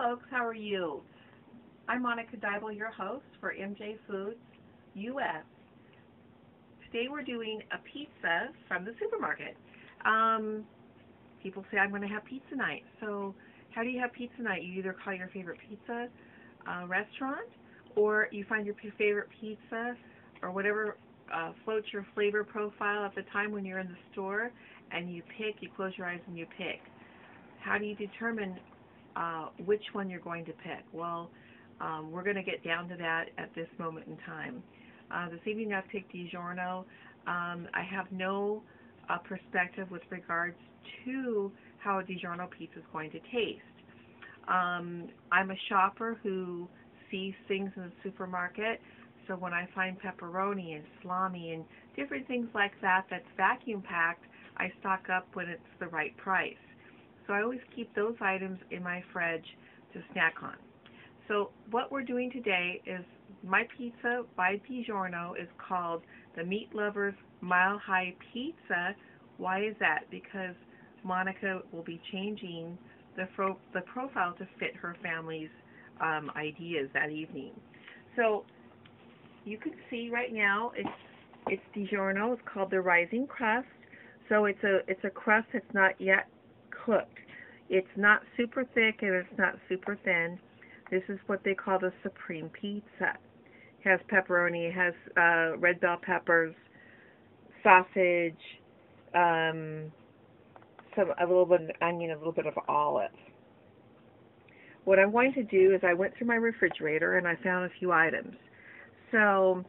folks, how are you? I'm Monica Dybel, your host for MJ Foods US. Today we're doing a pizza from the supermarket. People say I'm going to have pizza night. So how do you have pizza night? You either call your favorite pizza restaurant, or you find your favorite pizza or whatever floats your flavor profile at the time when you're in the store, and you close your eyes and you pick. How do you determine which one you're going to pick? Well, we're going to get down to that at this moment in time. This evening I picked DiGiorno. I have no perspective with regards to how a DiGiorno pizza is going to taste. I'm a shopper who sees things in the supermarket, so when I find pepperoni and salami and different things like that that's vacuum packed, I stock up when it's the right price. So I always keep those items in my fridge to snack on. So what we're doing today is my pizza by DiGiorno is called the Meat Lovers Mile High Pizza. Why is that? Because Monica will be changing the profile to fit her family's ideas that evening. So you can see right now it's DiGiorno. It's called the Rising Crust. So it's a crust that's not yet cooked. It's not super thick and it's not super thin. This is what they call the Supreme Pizza. It has pepperoni, it has red bell peppers, sausage, a little bit of onion, a little bit of olive. What I'm going to do is I went through my refrigerator and I found a few items. So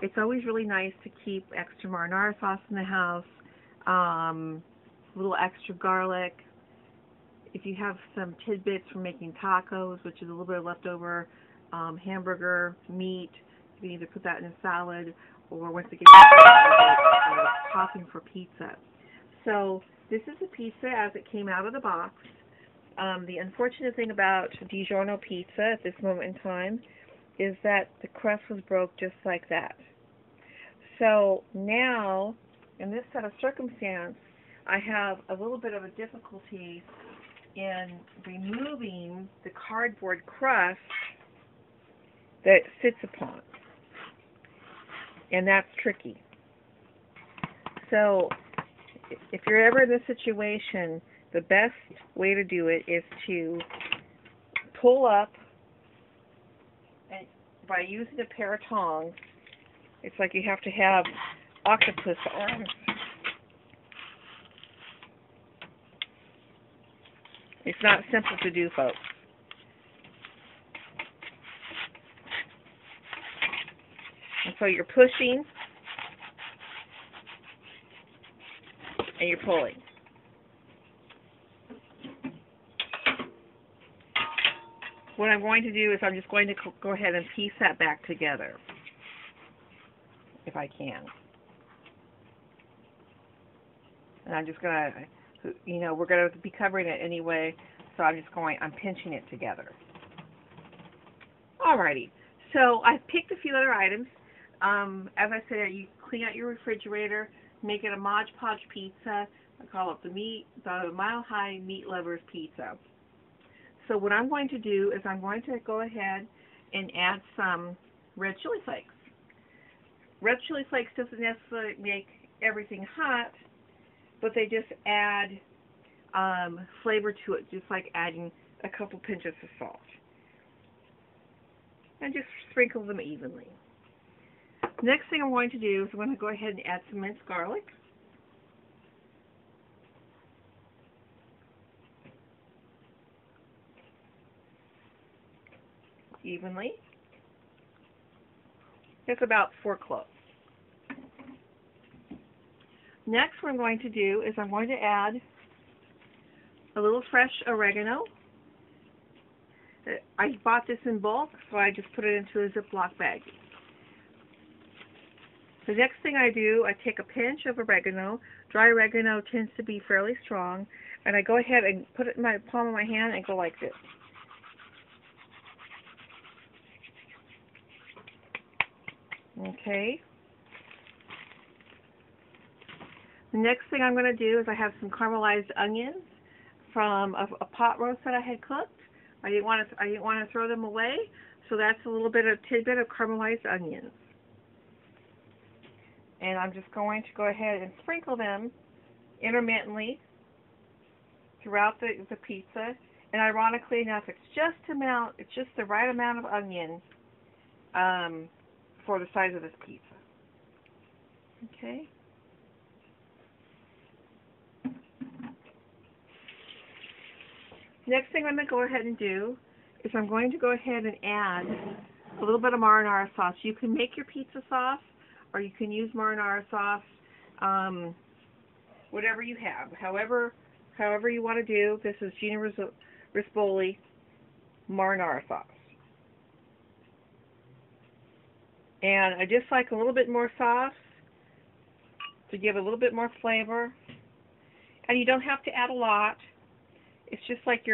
it's always really nice to keep extra marinara sauce in the house, a little extra garlic. If you have some tidbits for making tacos, which is a little bit of leftover hamburger meat, you can either put that in a salad or once it gets topping for pizza. So this is the pizza as it came out of the box. The unfortunate thing about DiGiorno pizza at this moment in time is that the crust was broke just like that. So now, in this set of circumstance, I have a little bit of a difficulty in removing the cardboard crust that it sits upon. And that's tricky. So if you're ever in this situation, the best way to do it is to pull up, and by using a pair of tongs, it's like you have to have octopus arms. It's not simple to do, folks. And so you're pushing and you're pulling. What I'm going to do is I'm just going to go ahead and piece that back together, if I can. And I'm just going to, we're going to be covering it anyway, so I'm pinching it together. Alrighty, so I've picked a few other items. As I said, you clean out your refrigerator, make it a Mod Podge pizza. I call it the Mile High Meat Lovers Pizza. So what I'm going to do is I'm going to go ahead and add some red chili flakes. Red chili flakes doesn't necessarily make everything hot, but they just add flavor to it, just like adding a couple pinches of salt. And just sprinkle them evenly. Next thing I'm going to do is I'm going to go ahead and add some minced garlic. Evenly. It's about 4 cloves. Next, what I'm going to do is I'm going to add a little fresh oregano. I bought this in bulk, so I just put it into a Ziploc bag. The next thing I do, I take a pinch of oregano. Dry oregano tends to be fairly strong, and I go ahead and put it in my palm of my hand and go like this. Okay. The next thing I'm going to do is I have some caramelized onions from a pot roast that I had cooked. I didn't want to throw them away, so that's a little bit of tidbit of caramelized onions. And I'm just going to go ahead and sprinkle them intermittently throughout the pizza. And ironically enough, it's just the right amount of onion for the size of this pizza. Okay. Next thing I'm going to go ahead and do is I'm going to go ahead and add a little bit of marinara sauce. You can make your pizza sauce, or you can use marinara sauce, whatever you have. However you want to do. This is Gina Rispoli marinara sauce. And I just like a little bit more sauce to give a little bit more flavor. And you don't have to add a lot. It's just like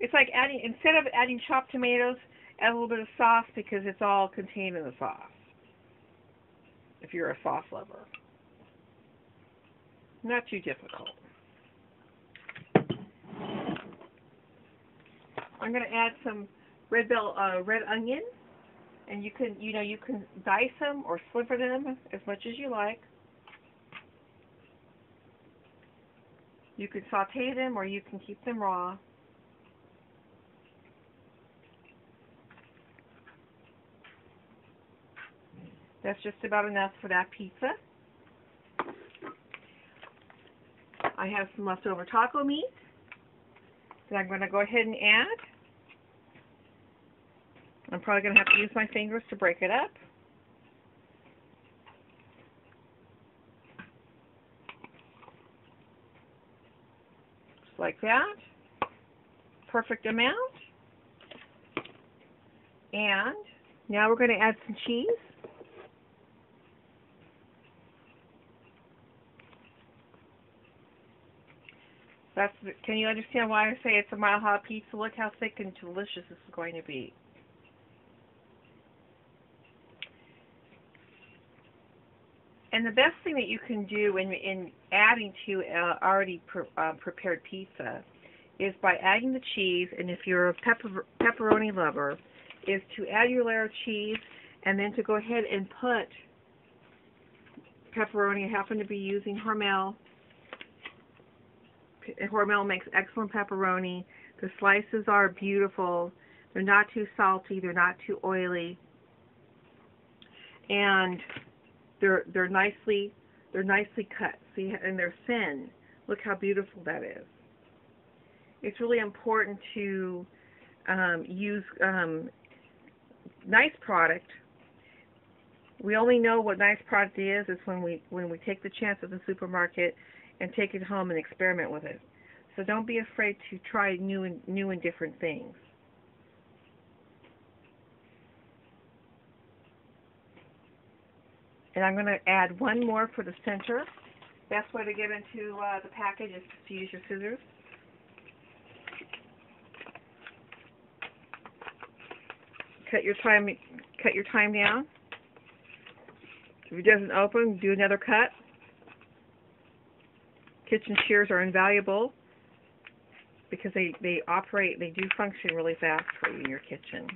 it's like adding, instead of adding chopped tomatoes, add a little bit of sauce because it's all contained in the sauce, if you're a sauce lover. Not too difficult. I'm going to add some red onion, and you can dice them or sliver them as much as you like. You can saute them, or you can keep them raw. That's just about enough for that pizza. I have some leftover taco meat that I'm going to go ahead and add. I'm probably going to have to use my fingers to break it up. Just like that. Perfect amount. And now we're going to add some cheese. Can you understand why I say it's a mile high pizza? Look how thick and delicious this is going to be. And the best thing that you can do in adding to already prepared pizza is by adding the cheese, and if you're a pepperoni lover, is to add your layer of cheese and then to go ahead and put pepperoni. I happen to be using Hormel. Hormel makes excellent pepperoni. The slices are beautiful. They're not too salty. They're not too oily. And they're nicely cut. See, and they're thin. Look how beautiful that is. It's really important to use nice product. We only know what nice product is when we take the chance at the supermarket and take it home and experiment with it. So don't be afraid to try new and different things. And I'm going to add one more for the center. Best way to get into the package is to use your scissors. Cut your time down. If it doesn't open, do another cut. Kitchen shears are invaluable because they do function really fast for you in your kitchen.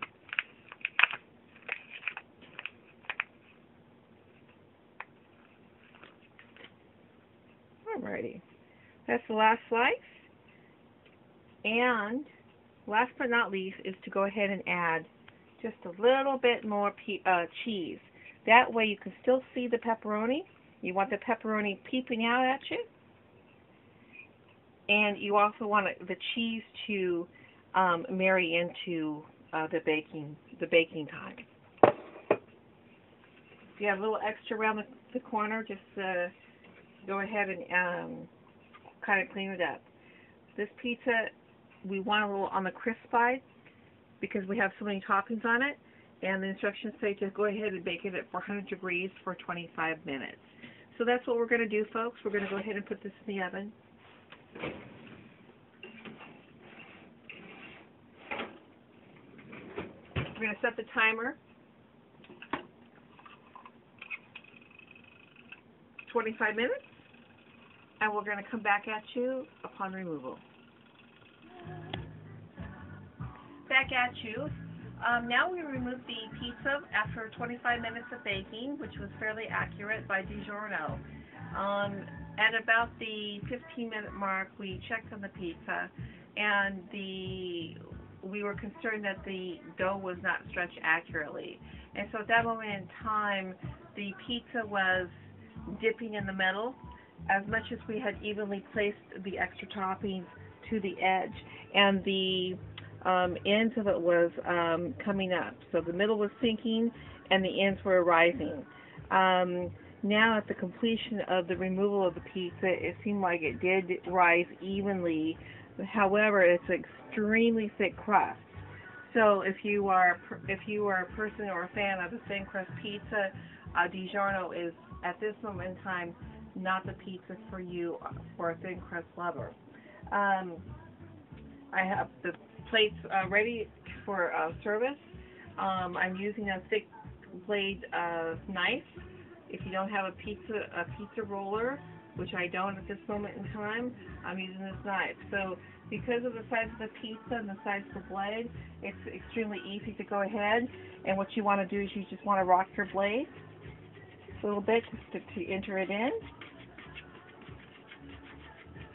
Alrighty, that's the last slice. And last but not least is to go ahead and add just a little bit more cheese. That way you can still see the pepperoni. You want the pepperoni peeping out at you. And you also want the cheese to marry into the baking time. If you have a little extra around the corner, just go ahead and kind of clean it up. This pizza, we want a little on the crisp side because we have so many toppings on it. And the instructions say to go ahead and bake it at 400 degrees for 25 minutes. So that's what we're going to do, folks. We're going to go ahead and put this in the oven. We're going to set the timer 25 minutes, and we're going to come back at you upon removal. back at you. Now we removed the pizza after 25 minutes of baking, which was fairly accurate by DiGiorno. At about the 15-minute mark, we checked on the pizza, and we were concerned that the dough was not stretched accurately. And so at that moment in time, the pizza was dipping in the middle as much as we had evenly placed the extra toppings to the edge. And the ends of it was coming up. So the middle was sinking and the ends were rising. Now at the completion of the removal of the pizza, it seemed like it did rise evenly. However, it's extremely thick crust. So if you are a person or a fan of a thin crust pizza, DiGiorno is at this moment in time not the pizza for you for a thin crust lover. I have the plates ready for service. I'm using a thick blade knife. If you don't have a pizza roller, which I don't at this moment in time, I'm using this knife. So because of the size of the pizza and the size of the blade, it's extremely easy to go ahead. And what you want to do is you just want to rock your blade a little bit to enter it in.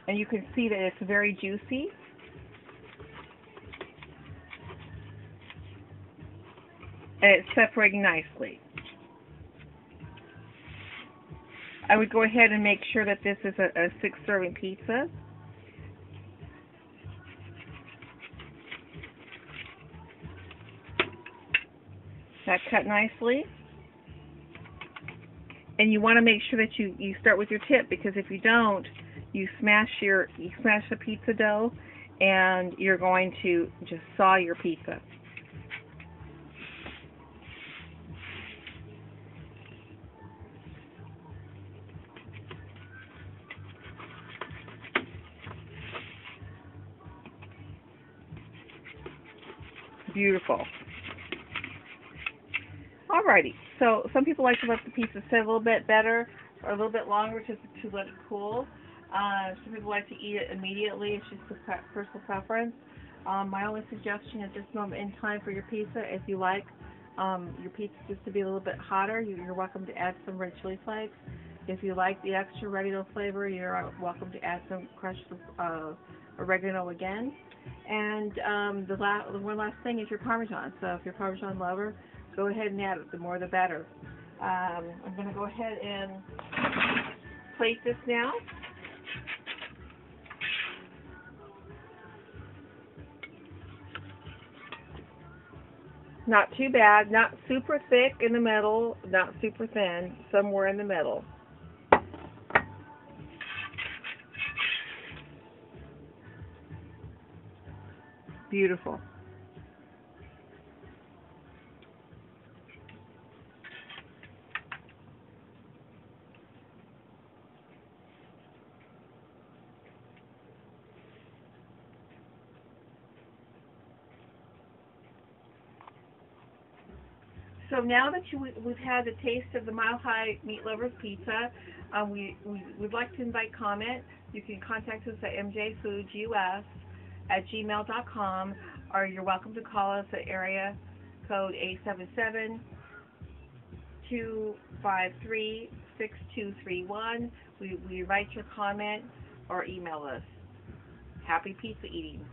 And you can see that it's very juicy. And it's separating nicely. I would go ahead and make sure that this is a 6-serving pizza. That cut nicely. And you want to make sure that you start with your tip, because if you don't, you smash the pizza dough and you're going to just saw your pizza. Beautiful. Alrighty, so some people like to let the pizza sit a little bit better or a little bit longer to let it cool. Some people like to eat it immediately. It's just a personal preference. My only suggestion at this moment in time for your pizza, if you like your pizza just to be a little bit hotter, you're welcome to add some red chili flakes. If you like the extra oregano flavor, you're welcome to add some crushed oregano again. And the one last thing is your Parmesan. So if you're a Parmesan lover, go ahead and add it. The more the better. I'm going to go ahead and plate this now. Not too bad. Not super thick in the middle, not super thin. Somewhere in the middle. Beautiful. So now that we've had the taste of the Mile High Meat Lovers Pizza, we'd like to invite comment. You can contact us at mjfoodus@gmail.com, or you're welcome to call us at area code 877-253-6231. We invite your comment or email us. Happy pizza eating.